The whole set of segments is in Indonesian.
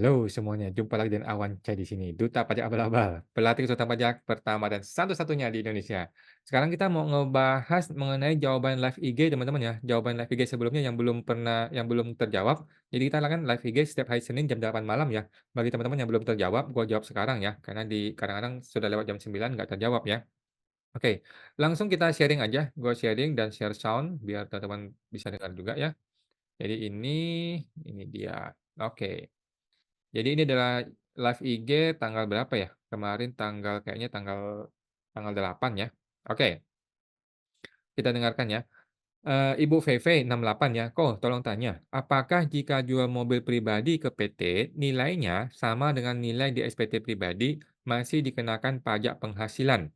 Halo semuanya, jumpa lagi dengan Awan Cai di sini, duta pajak abal-abal, pelatih konsultan pajak pertama dan satu-satunya di Indonesia. Sekarang kita mau ngebahas mengenai jawaban live IG teman-teman ya, jawaban live IG sebelumnya yang belum terjawab. Jadi kita akan live IG setiap hari Senin jam 8 malam ya. Bagi teman-teman yang belum terjawab, gua jawab sekarang ya, karena kadang-kadang sudah lewat jam 9 nggak terjawab ya. Oke, langsung kita sharing aja, gua sharing dan share sound biar teman-teman bisa dengar juga ya. Jadi ini dia. Oke. Jadi ini adalah live IG tanggal berapa ya? Kemarin kayaknya tanggal tanggal 8 ya. Oke, kita dengarkan ya. Ibu VV 68 ya. Tolong tanya, apakah jika jual mobil pribadi ke PT, nilainya sama dengan nilai di SPT pribadi masih dikenakan pajak penghasilan?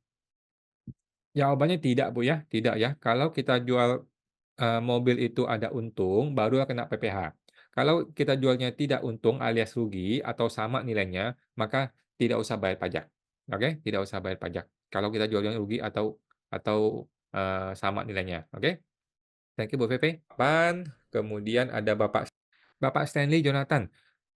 Jawabannya tidak, Bu, ya, tidak ya. Kalau kita jual, mobil itu ada untung, baru kena PPh. Kalau kita jualnya tidak untung alias rugi atau sama nilainya, maka tidak usah bayar pajak. Oke, tidak usah bayar pajak. Kalau kita jualnya rugi atau sama nilainya, oke? Thank you, Bu VP. Kemudian ada Bapak Stanley Jonathan,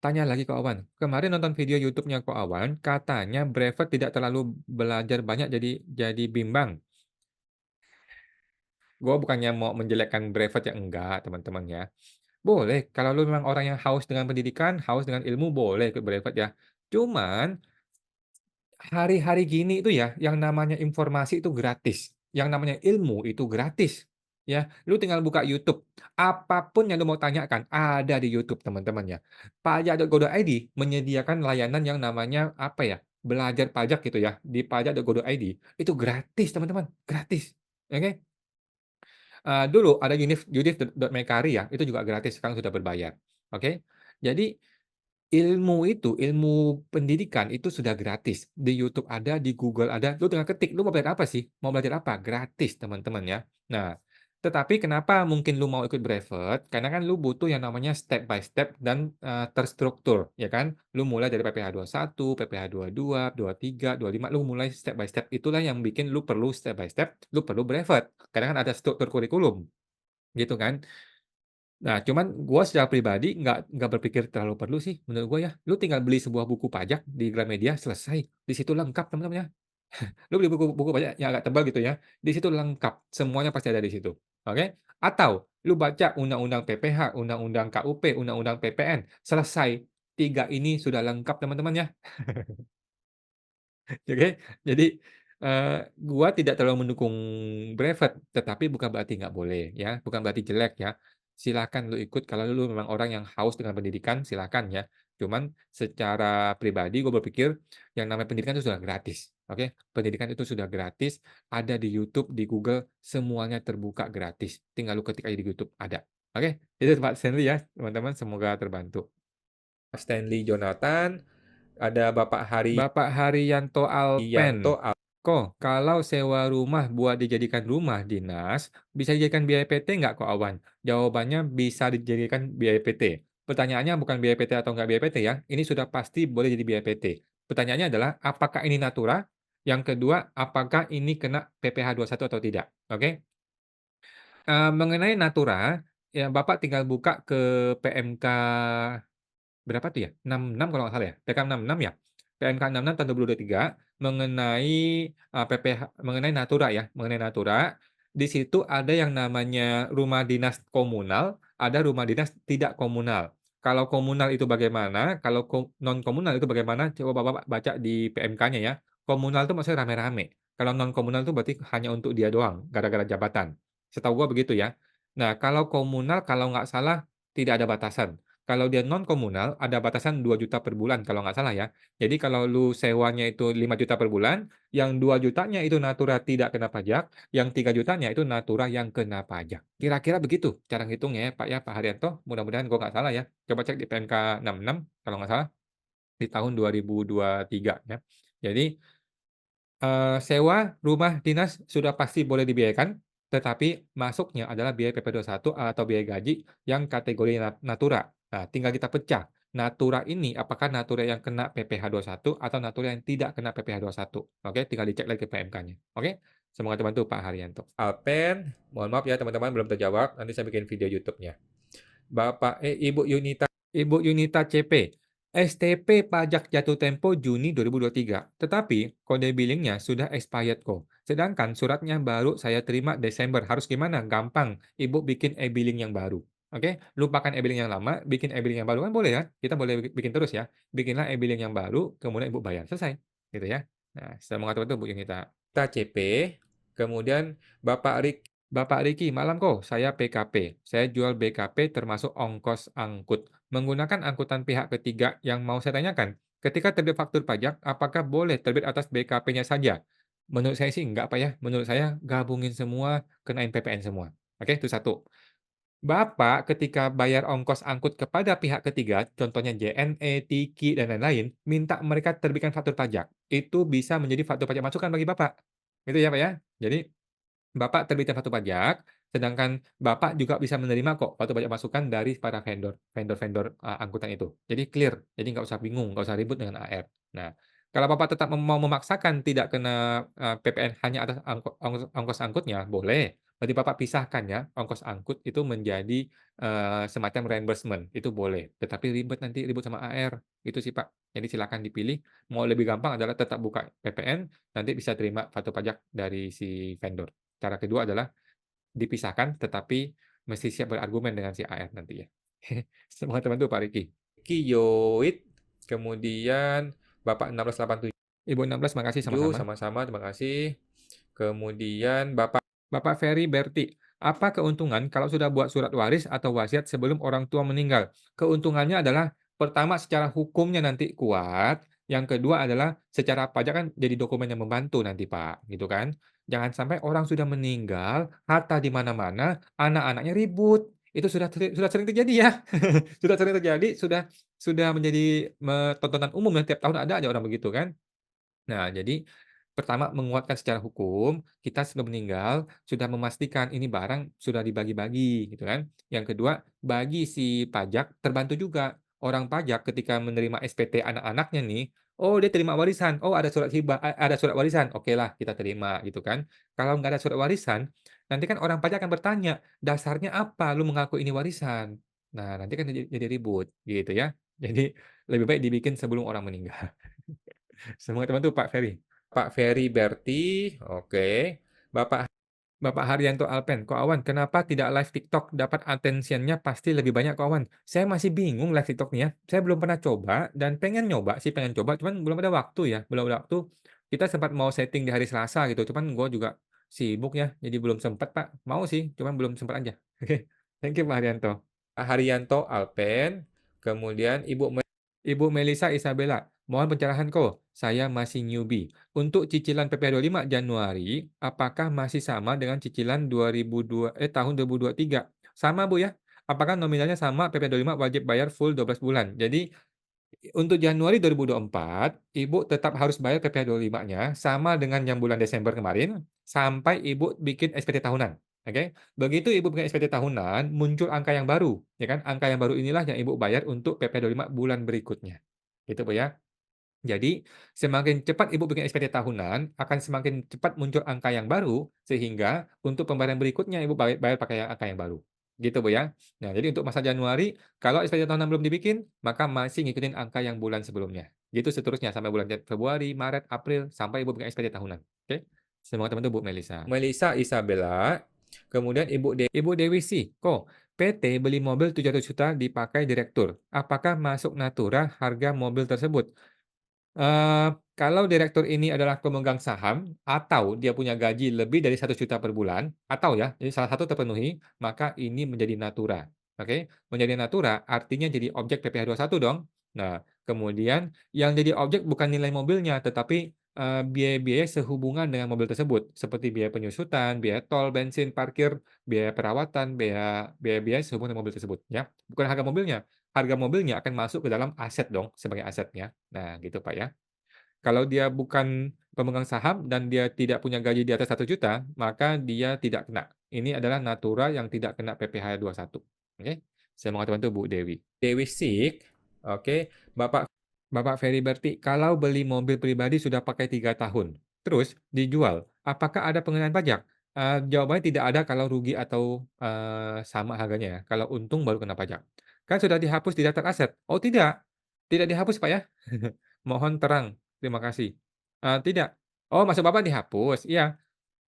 tanya lagi ke Awan, kemarin nonton video YouTube-nya Ko Awan, katanya Brevet tidak terlalu belajar banyak jadi bimbang. Gue bukannya mau menjelekkan Brevet ya, enggak teman-teman ya. Boleh, kalau lu memang orang yang haus dengan pendidikan, haus dengan ilmu, boleh ikut Brevet ya. Cuman, hari-hari gini itu ya, yang namanya informasi itu gratis, yang namanya ilmu itu gratis, ya. Lu tinggal buka YouTube, apapun yang lu mau tanyakan, ada di YouTube teman-teman ya. Pajak.go.id menyediakan layanan yang namanya, apa ya, belajar pajak gitu ya, di pajak.go.id, itu gratis teman-teman, gratis, oke? Dulu ada Judith.mekari ya, itu juga gratis, sekarang sudah berbayar, oke. Jadi, ilmu pendidikan itu sudah gratis, di YouTube ada, di Google ada, lu tinggal ketik, lu mau belajar apa sih? Mau belajar apa? Gratis teman-teman ya. Nah, tetapi kenapa mungkin lu mau ikut Brevet, karena kan lu butuh yang namanya step by step dan, terstruktur, ya kan? Lu mulai dari PPh 21, PPh 22, 23, 25, lu mulai step by step, itulah yang bikin lu perlu step by step, lu perlu Brevet, karena kan ada struktur kurikulum, gitu kan. Nah, cuman gua secara pribadi nggak berpikir terlalu perlu sih menurut gua ya. Lu tinggal beli sebuah buku pajak di Gramedia, selesai. Di situ lengkap teman-teman ya. Lu beli buku buku pajak yang agak tebal gitu ya, di situ lengkap, semuanya pasti ada di situ, oke? Atau lu baca undang-undang PPh, undang-undang KUP, undang-undang PPN, selesai. 3 ini sudah lengkap teman-teman ya. Oke, jadi, gua tidak terlalu mendukung Brevet, tetapi bukan berarti nggak boleh ya, bukan berarti jelek ya. Silakan lu ikut kalau lu memang orang yang haus dengan pendidikan, silakan ya. Cuman secara pribadi gue berpikir yang namanya pendidikan itu sudah gratis, oke? Pendidikan itu sudah gratis, ada di YouTube, di Google, semuanya terbuka gratis. Tinggal lu ketik aja di YouTube, ada. Oke, itu Pak Stanley ya, teman-teman, semoga terbantu. Stanley Jonathan, ada Bapak Haryanto Alpen. Kalau sewa rumah buat dijadikan rumah dinas, bisa dijadikan biaya PT nggak kok Awan? Jawabannya bisa dijadikan biaya PT. Pertanyaannya bukan biaya PT atau nggak biaya PT ya, ini sudah pasti boleh jadi biaya PT. Pertanyaannya adalah, apakah ini natura? Yang kedua, apakah ini kena PPh 21 atau tidak? Oke? Mengenai natura, ya Bapak tinggal buka ke PMK berapa tuh ya? 66 kalau nggak salah ya? PK 66 ya? PMK 66 tahun 2023 mengenai, mengenai Natura ya, mengenai Natura. Di situ ada yang namanya rumah dinas komunal, ada rumah dinas tidak komunal. Kalau komunal itu bagaimana, kalau non komunal itu bagaimana, coba Bapak baca di PMK-nya ya. Komunal itu maksudnya rame-rame. Kalau non komunal itu berarti hanya untuk dia doang, gara-gara jabatan. Setahu gua begitu ya. Nah, kalau komunal kalau nggak salah tidak ada batasan. Kalau dia non komunal, ada batasan 2 juta per bulan kalau nggak salah ya. Jadi kalau lu sewanya itu 5 juta per bulan, yang 2 jutanya itu Natura tidak kena pajak, yang 3 jutanya itu Natura yang kena pajak. Kira-kira begitu cara ngitungnya ya Pak Haryanto, mudah-mudahan gua nggak salah ya. Coba cek di PMK 66 kalau nggak salah, di tahun 2023 ya. Jadi sewa rumah dinas sudah pasti boleh dibiayakan, tetapi masuknya adalah biaya PP 21 atau biaya gaji yang kategori natura. Nah, tinggal kita pecah. Natura ini apakah natura yang kena PPh 21 atau natura yang tidak kena PPh 21. Oke, tinggal dicek lagi ke PMK-nya. Oke, semoga terbantu Pak Haryanto. Alpen, mohon maaf ya teman-teman belum terjawab, nanti saya bikin video YouTube-nya. Ibu Yunita CP. STP pajak jatuh tempo Juni 2023, tetapi kode billingnya sudah expired kok. Sedangkan suratnya baru saya terima Desember. Harus gimana? Gampang, Ibu bikin e-billing yang baru. Oke, lupakan e-billing yang lama, bikin e-billing yang baru kan boleh ya? Kita boleh bikin terus ya. Bikinlah e-billing yang baru, kemudian Ibu bayar, selesai. Gitu ya. Nah, setelah mengatur itu Bu yang kita CP, kemudian Bapak Riki, malam kok, saya PKP. Saya jual BKP termasuk ongkos angkut. Menggunakan angkutan pihak ketiga yang mau saya tanyakan, ketika terbit faktur pajak, apakah boleh terbit atas BKP-nya saja? Menurut saya sih enggak, Pak, ya. Menurut saya gabungin semua, kenain PPN semua. Oke, itu satu. Bapak ketika bayar ongkos angkut kepada pihak ketiga, contohnya JNE, Tiki, dan lain-lain, minta mereka terbitkan faktur pajak. Itu bisa menjadi faktur pajak masukan bagi Bapak. Itu ya, Pak, ya. Jadi Bapak terbitkan faktur pajak, sedangkan Bapak juga bisa menerima kok faktur pajak masukan dari para vendor-vendor, angkutan itu. Jadi clear, jadi nggak usah bingung, nggak usah ribut dengan AR. Nah, kalau Bapak tetap mau memaksakan tidak kena, PPN hanya atas ongkos angkutnya, boleh. Berarti Bapak pisahkan ya, ongkos angkut itu menjadi, semacam reimbursement, itu boleh. Tetapi ribut sama AR, itu sih Pak. Jadi silakan dipilih, mau lebih gampang adalah tetap buka PPN, nanti bisa terima faktur pajak dari si vendor. Cara kedua adalah dipisahkan, tetapi mesti siap berargumen dengan si AR nanti ya. Semoga terbantu Pak Riki. Riki Yoit, kemudian Bapak 1687, Ibu 16 makasih sama-sama. Sama-sama, terima kasih. Kemudian Bapak Ferry Berti, apa keuntungan kalau sudah buat surat waris atau wasiat sebelum orang tua meninggal? Keuntungannya adalah pertama secara hukumnya nanti kuat, yang kedua adalah secara pajak kan jadi dokumen yang membantu nanti Pak, gitu kan. Jangan sampai orang sudah meninggal, harta di mana-mana, anak-anaknya ribut. Itu sudah sering terjadi ya. Sudah sering terjadi, sudah menjadi tontonan umum ya, tiap tahun ada aja orang begitu kan. Nah, jadi pertama menguatkan secara hukum, kita sebelum meninggal sudah memastikan ini barang sudah dibagi-bagi gitu kan. Yang kedua, bagi si pajak terbantu juga. Orang pajak ketika menerima SPT anak-anaknya nih, oh dia terima warisan, oh ada surat hibah, ada surat warisan, oke lah kita terima gitu kan. Kalau nggak ada surat warisan, nanti kan orang pajak akan bertanya, dasarnya apa lu mengaku ini warisan? Nah, nanti kan jadi ribut gitu ya. Jadi lebih baik dibikin sebelum orang meninggal. Semoga terbantu Pak Ferry. Pak Ferry Berti, oke. Bapak Bapak Haryanto Alpen, Ko Awan, kenapa tidak live TikTok? Dapat attention-nya pasti lebih banyak Ko Awan. Saya masih bingung live TikTok nih ya. Saya belum pernah coba dan pengen nyoba sih, pengen coba, cuman belum ada waktu ya, belum ada waktu. Kita sempat mau setting di hari Selasa gitu, cuman gue juga sibuk ya, jadi belum sempat Pak. Mau sih, cuman belum sempat aja. Oke, thank you Pak Haryanto. Pak Haryanto Alpen, kemudian Ibu Melisa Isabella, mohon pencerahan kok. Saya masih newbie. Untuk cicilan PPh 25 Januari, apakah masih sama dengan cicilan tahun 2023? Sama Bu ya. Apakah nominalnya sama PPh 25 wajib bayar full 12 bulan? Jadi untuk Januari 2024, Ibu tetap harus bayar PPh 25-nya sama dengan yang bulan Desember kemarin, sampai Ibu bikin SPT tahunan, oke? Begitu Ibu bikin SPT tahunan, muncul angka yang baru, ya kan? Angka yang baru inilah yang Ibu bayar untuk PPh 25 bulan berikutnya. Gitu, Bu, ya. Jadi, semakin cepat Ibu bikin SPT tahunan, akan semakin cepat muncul angka yang baru, sehingga untuk pembayaran berikutnya Ibu bayar pakai angka yang baru. Gitu, Bu, ya. Nah, jadi untuk masa Januari, kalau SPT tahunan belum dibikin, maka masih ngikutin angka yang bulan sebelumnya. Gitu seterusnya sampai bulan Februari, Maret, April, sampai Ibu bikin SPT tahunan. Oke? Semoga teman-teman Bu Melisa. Melisa Isabella, kemudian Ibu Dewi sih, kok PT beli mobil 700 juta dipakai direktur. Apakah masuk natura harga mobil tersebut? Kalau direktur ini adalah pemegang saham atau dia punya gaji lebih dari 100 juta per bulan, atau ya, jadi salah satu terpenuhi, maka ini menjadi natura, oke? Menjadi natura artinya jadi objek PPh 21 dong. Nah, kemudian yang jadi objek bukan nilai mobilnya, tetapi, biaya-biaya sehubungan dengan mobil tersebut, seperti biaya penyusutan, biaya tol, bensin, parkir, biaya perawatan, biaya-biaya sehubungan dengan mobil tersebut, ya. Bukan harga mobilnya. Harga mobilnya akan masuk ke dalam aset dong, sebagai asetnya. Nah, gitu Pak ya. Kalau dia bukan pemegang saham dan dia tidak punya gaji di atas 1 juta, maka dia tidak kena. Ini adalah natura yang tidak kena PPh 21. Oke? Semoga terbantu Bu Dewi. Dewi Sik, oke. Bapak Ferry Berti, kalau beli mobil pribadi sudah pakai 3 tahun, terus dijual, apakah ada pengenaan pajak? Jawabannya tidak ada kalau rugi atau, sama harganya ya. Kalau untung baru kena pajak. Kan sudah dihapus di daftar aset? Oh tidak. Tidak dihapus, Pak, ya. Mohon terang, terima kasih. Tidak. Oh, maksud Bapak dihapus? Iya.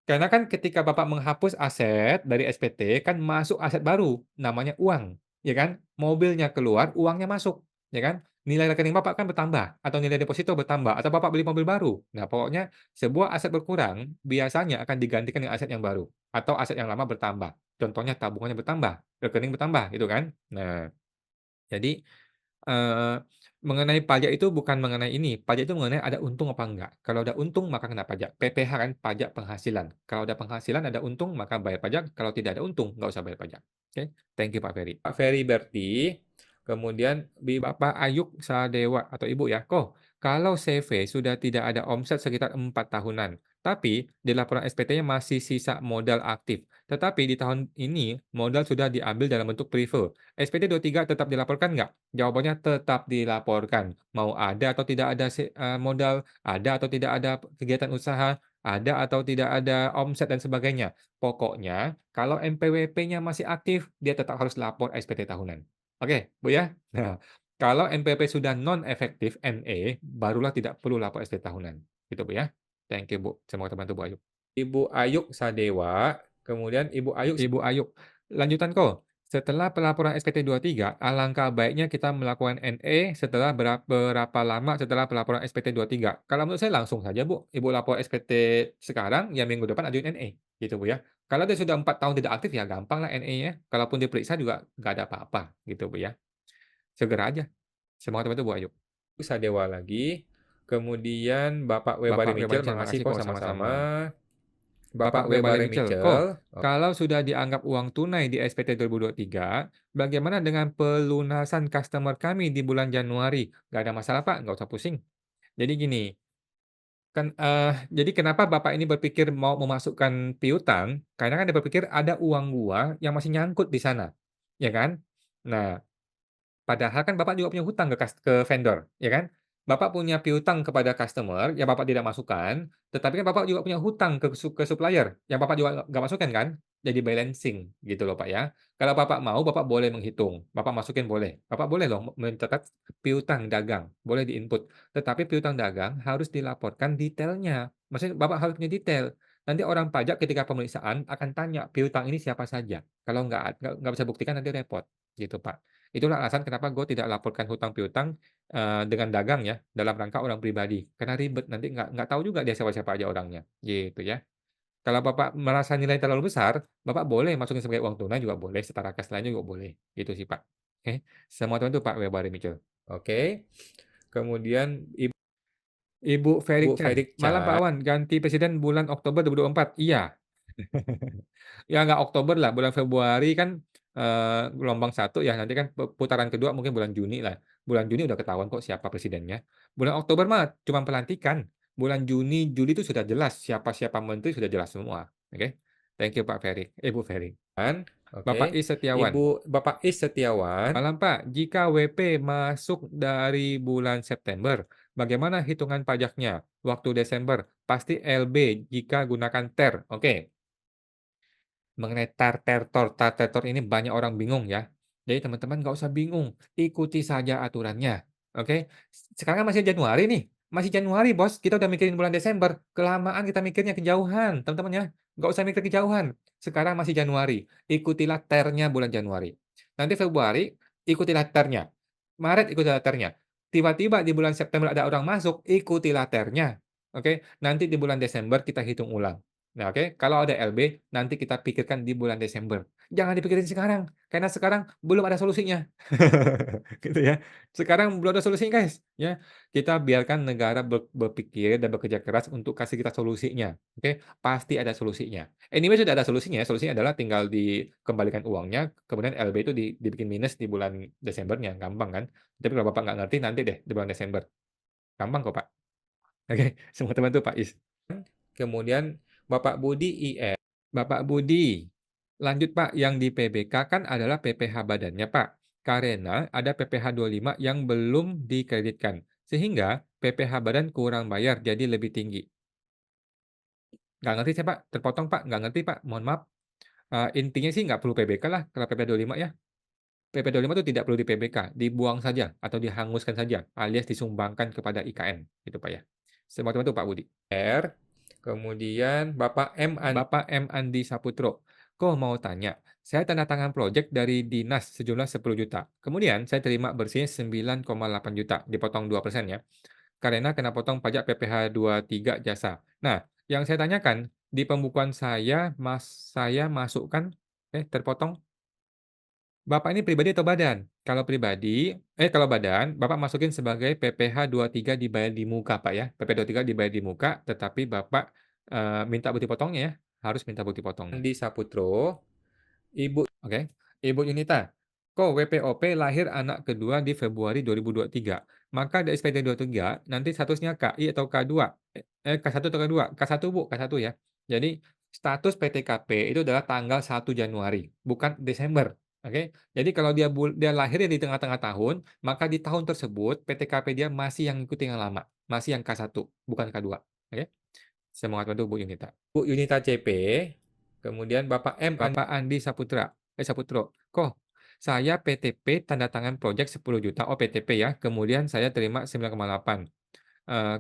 Karena kan ketika Bapak menghapus aset dari SPT, kan masuk aset baru, namanya uang, ya kan? Mobilnya keluar, uangnya masuk, ya kan? Nilai rekening Bapak kan bertambah, atau nilai deposito bertambah, atau Bapak beli mobil baru. Nah, pokoknya sebuah aset berkurang, biasanya akan digantikan dengan aset yang baru, atau aset yang lama bertambah. Contohnya tabungannya bertambah, rekening bertambah, gitu kan? Nah, jadi Eee, mengenai pajak itu bukan mengenai ini, pajak itu mengenai ada untung apa enggak. Kalau ada untung maka kena pajak. PPH kan, pajak penghasilan. Kalau ada penghasilan, ada untung, maka bayar pajak, kalau tidak ada untung, nggak usah bayar pajak. Oke, thank you Pak Ferry. Pak Ferry berarti, kemudian Bapak Ayuk Sadewa atau Ibu ya, "Koh, kalau CV sudah tidak ada omset sekitar 4 tahunan, tapi di laporan SPT-nya masih sisa modal aktif, tetapi di tahun ini modal sudah diambil dalam bentuk prefer. SPT 23 tetap dilaporkan nggak?" Jawabannya tetap dilaporkan. Mau ada atau tidak ada modal, ada atau tidak ada kegiatan usaha, ada atau tidak ada omset dan sebagainya. Pokoknya kalau NPWP-nya masih aktif, dia tetap harus lapor SPT tahunan. Oke, Bu, ya? Nah, kalau NPWP sudah non efektif, NE, barulah tidak perlu lapor SPT tahunan. Gitu, Bu, ya. Thank you, Bu. Semoga terbantu, Bu Ayu. Ibu Ayuk Sadewa, kemudian Ibu Ayuk Ibu Ayuk, lanjutan ko. Setelah pelaporan SPT 23, alangkah baiknya kita melakukan NE setelah berapa lama setelah pelaporan SPT 23. Kalau menurut saya langsung saja, Bu. Ibu lapor SPT sekarang, ya minggu depan ajuin NE, gitu, Bu, ya. Kalau dia sudah 4 tahun tidak aktif, ya gampang lah NE-nya. Kalaupun diperiksa juga nggak ada apa-apa, gitu, Bu, ya. Segera aja. Semoga terbantu, Bu Ayu. Sadewa lagi, kemudian Bapak Webari Bapak Mitchell, Webarincel, makasih makasih kok kok sama-sama. sama-sama. Bapak Bapak Webari Webari Mitchell, "Ko, Mitchell, kalau sudah dianggap uang tunai di SPT 2023, bagaimana dengan pelunasan customer kami di bulan Januari?" "Nggak ada masalah, Pak, nggak usah pusing." Jadi gini, kan, jadi kenapa Bapak ini berpikir mau memasukkan piutang, karena kan dia berpikir ada uang gua yang masih nyangkut di sana, ya kan? Nah, padahal kan Bapak juga punya hutang ke vendor, ya kan? Bapak punya piutang kepada customer yang Bapak tidak masukkan, tetapi kan Bapak juga punya hutang ke supplier yang Bapak juga nggak masukkan kan? Jadi balancing gitu loh, Pak, ya. Kalau Bapak mau, Bapak boleh menghitung, Bapak masukin boleh. Bapak boleh loh mencatat piutang dagang, boleh di-input. Tetapi piutang dagang harus dilaporkan detailnya. Maksudnya Bapak harus punya detail. Nanti orang pajak ketika pemeriksaan akan tanya, "Piutang ini siapa saja?" Kalau nggak bisa buktikan nanti repot, gitu, Pak. Itulah alasan kenapa gue tidak laporkan hutang piutang, dengan dagang ya, dalam rangka orang pribadi. Karena ribet, nanti nggak tahu juga dia siapa-siapa aja orangnya, gitu ya. Kalau Bapak merasa nilai terlalu besar, Bapak boleh masukin sebagai uang tunai juga boleh, setara kas lainnya juga boleh, gitu sih, Pak. Oke, semua itu Pak Webari Mitchell. Oke, kemudian Ibu Ferry Bu Chan, Fedik "Malam Pak Chan. Wan, ganti presiden bulan Oktober 2024." Iya. Ya nggak Oktober lah, bulan Februari kan, gelombang satu ya, nanti kan putaran kedua mungkin bulan Juni lah. Bulan Juni udah ketahuan kok siapa presidennya. Bulan Oktober mah cuma pelantikan. Bulan Juni, Juli itu sudah jelas siapa-siapa menteri sudah jelas semua, oke. Thank you Pak Ferry Bu Ferry. Bapak Oke. I Setiawan, Ibu Bapak Is Setiawan. "Malam Pak, jika WP masuk dari bulan September, bagaimana hitungan pajaknya? Waktu Desember, pasti LB jika gunakan TER." Oke. Mengenai tar-ter-tor ini banyak orang bingung ya. Jadi teman-teman nggak usah bingung, ikuti saja aturannya, oke? Sekarang masih Januari nih, masih Januari Bos, kita udah mikirin bulan Desember, kelamaan kita mikirnya kejauhan teman-teman ya, nggak usah mikir kejauhan. Sekarang masih Januari, ikutilah ternya bulan Januari. Nanti Februari, ikutilah ternya. Maret ikutilah ternya. Tiba-tiba di bulan September ada orang masuk, ikutilah ternya, oke? Nanti di bulan Desember kita hitung ulang. Nah, oke, kalau ada LB, nanti kita pikirkan di bulan Desember. Jangan dipikirin sekarang, karena sekarang belum ada solusinya. Gitu ya. Sekarang belum ada solusinya, guys, ya. Kita biarkan negara berpikir dan bekerja keras untuk kasih kita solusinya, oke? Pasti ada solusinya. Anyway sudah ada solusinya, solusinya adalah tinggal dikembalikan uangnya, kemudian LB itu dibikin minus di bulan Desembernya, gampang kan. Tapi kalau Bapak nggak ngerti, nanti deh di bulan Desember. Gampang kok, Pak. Oke, semua terbantu, Pak Is. Kemudian Bapak Budi IM. Bapak Budi, lanjut Pak, yang di PBK kan adalah PPh badannya Pak, karena ada PPh 25 yang belum dikreditkan, sehingga PPh badan kurang bayar jadi lebih tinggi. Nggak ngerti saya Pak, terpotong Pak, nggak ngerti Pak, mohon maaf. Intinya sih nggak perlu PBK lah kalau PPh 25 ya. PP25 itu tidak perlu di-PBK, dibuang saja atau dihanguskan saja, alias disumbangkan kepada IKN, gitu Pak ya. Semoga itu Pak Budi. R, kemudian Bapak M. Bapak M. Andi Saputro. Kok mau tanya, saya tanda tangan proyek dari dinas sejumlah 10 juta. Kemudian saya terima bersihnya 9,8 juta, dipotong 2% ya. Karena kena potong pajak PPh 23 jasa. Nah, yang saya tanyakan, di pembukuan saya masukkan terpotong. Bapak ini pribadi atau badan? Kalau badan, Bapak masukin sebagai PPh 23 dibayar di muka, Pak ya. PP 23 dibayar di muka, tetapi Bapak, minta bukti potongnya ya, harus minta bukti potongnya. Andi Saputro, Ibu Oke. Ibu Yunita, kok WPOP lahir anak kedua di Februari 2023. Maka di SPT 23 nanti statusnya KI atau K2. K1 atau K2? K1 Bu, K1 ya. Jadi status PTKP itu adalah tanggal 1 Januari, bukan Desember. Oke. Jadi kalau dia lahirnya di tengah-tengah tahun, maka di tahun tersebut PTKP dia masih yang ikuti yang lama, masih yang K1, bukan K2. Oke. Semangat bantu Bu Yunita. Yunita CP, kemudian Bapak M. Bapak Andi Saputro. Kok saya PTP tanda tangan proyek 10 juta, oh PTP ya, kemudian saya terima 9,8.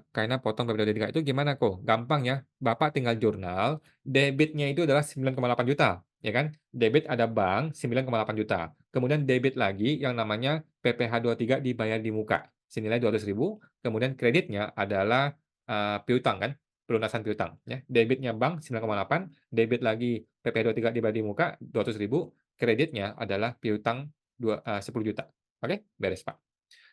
Karena potong PP23 itu gimana kok? Gampang ya, Bapak tinggal jurnal, debitnya itu adalah 9,8 juta, ya kan? Debit ada bank 9,8 juta. Kemudian debit lagi yang namanya PPh 23 dibayar di muka, senilai 200.000, kemudian kreditnya adalah, piutang kan, pelunasan piutang ya. Debitnya bank 9,8, debit lagi PPh 23 dibayar di muka 200.000, kreditnya adalah piutang 10 juta. Oke, beres Pak.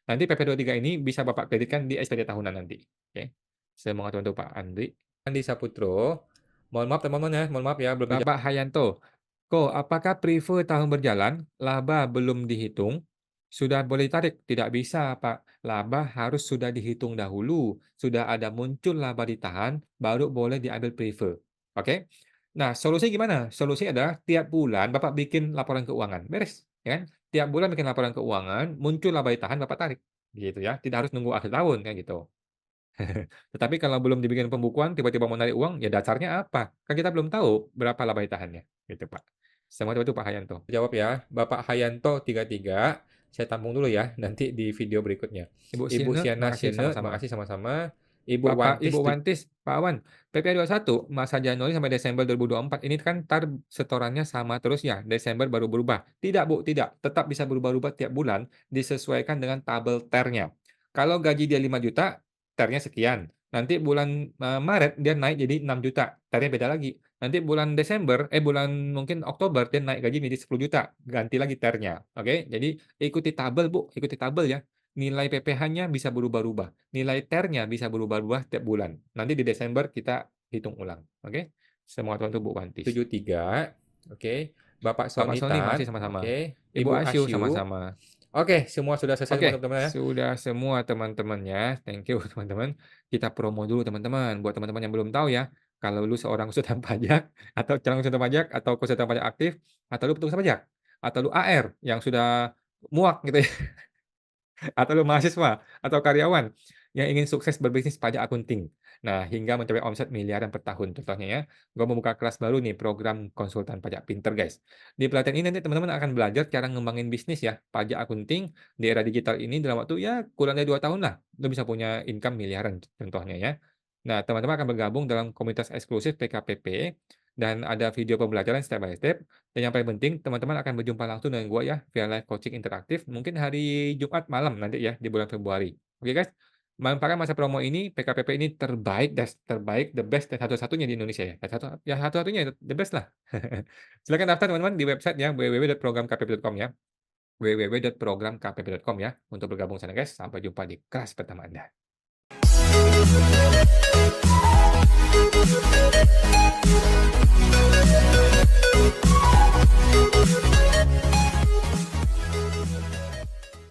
Nanti PP23 ini bisa Bapak kreditkan di SPT tahunan nanti. Oke. Semoga untuk Pak Andri. Andi Saputro. Mohon maaf teman-teman ya, mohon maaf ya belum Bapak Hayanto, kok apakah prefer tahun berjalan, laba belum dihitung? Sudah boleh ditarik? Tidak bisa, Pak. Laba harus sudah dihitung dahulu. Sudah ada muncul laba ditahan, baru boleh diambil prefer. Oke? Nah, solusi gimana? Solusi adalah tiap bulan Bapak bikin laporan keuangan. Beres, ya kan? Tiap bulan bikin laporan keuangan, muncul laba ditahan, Bapak tarik. Gitu ya. Tidak harus nunggu akhir tahun, kayak gitu. Tetapi kalau belum dibikin pembukuan, tiba-tiba mau narik uang, ya dasarnya apa? Kan kita belum tahu berapa laba ditahannya, gitu Pak. Semoga itu Pak Hayanto. jawab ya. Bapak Hayanto 33. Saya tampung dulu ya, nanti di video berikutnya. Ibu Ibu Siene, Siana makasih Siene, sama-sama. makasih sama-sama. Ibu Bapak Wantis, Ibu Wantis, Pak Awan, PP 21 masa Januari sampai Desember 2024 ini kan entar setorannya sama terus ya, Desember baru berubah. Tidak Bu, tidak. Tetap bisa berubah-ubah tiap bulan disesuaikan dengan tabel TER-nya. Kalau gaji dia 5 juta, TER-nya sekian. Nanti bulan Maret dia naik jadi 6 juta, TER-nya beda lagi. Nanti bulan bulan mungkin Oktober dia naik gaji menjadi 10 juta, ganti lagi TER-nya. Oke? Jadi ikuti tabel Bu, ikuti tabel ya. Nilai PPh-nya bisa berubah-ubah, nilai TER-nya bisa berubah-ubah tiap bulan. Nanti di Desember kita hitung ulang, oke? Semoga untuk Bu Wantis. 73. Oke. Bapak Bapak Sony Sonitan. masih sama-sama. Oke. Ibu Ibu Asyu Asyu. sama-sama. Oke, semua sudah selesai Oke, teman-teman ya. sudah semua teman-teman ya. Thank you teman-teman. Kita promo dulu teman-teman. Buat teman-teman yang belum tahu ya, kalau lu seorang konsultan pajak atau calon konsultan pajak atau konsultan pajak aktif atau lu petugas pajak atau lu AR yang sudah muak gitu ya. Atau lu mahasiswa atau karyawan yang ingin sukses berbisnis pajak akunting. Nah, hingga mencapai omset miliaran per tahun. Contohnya ya, gue membuka kelas baru nih, program konsultan pajak pinter, guys. Di pelatihan ini nanti teman-teman akan belajar cara ngembangin bisnis ya, pajak akunting di era digital ini dalam waktu ya kurang dari 2 tahun lah. Lu bisa punya income miliaran contohnya ya. Nah, teman-teman akan bergabung dalam komunitas eksklusif PKPP dan ada video pembelajaran step by step. Dan yang paling penting, teman-teman akan berjumpa langsung dengan gue ya, via live coaching interaktif, mungkin hari Jumat malam nanti ya, di bulan Februari. Oke guys, manfaatkan masa promo ini, PKPP ini terbaik, terbaik, the best, dan satu-satunya di Indonesia ya. Satu-satunya, the best lah. Silakan daftar teman-teman di website ya, www.programkpp.com ya. www.programkpp.com ya, untuk bergabung sana guys. Sampai jumpa di kelas pertama Anda.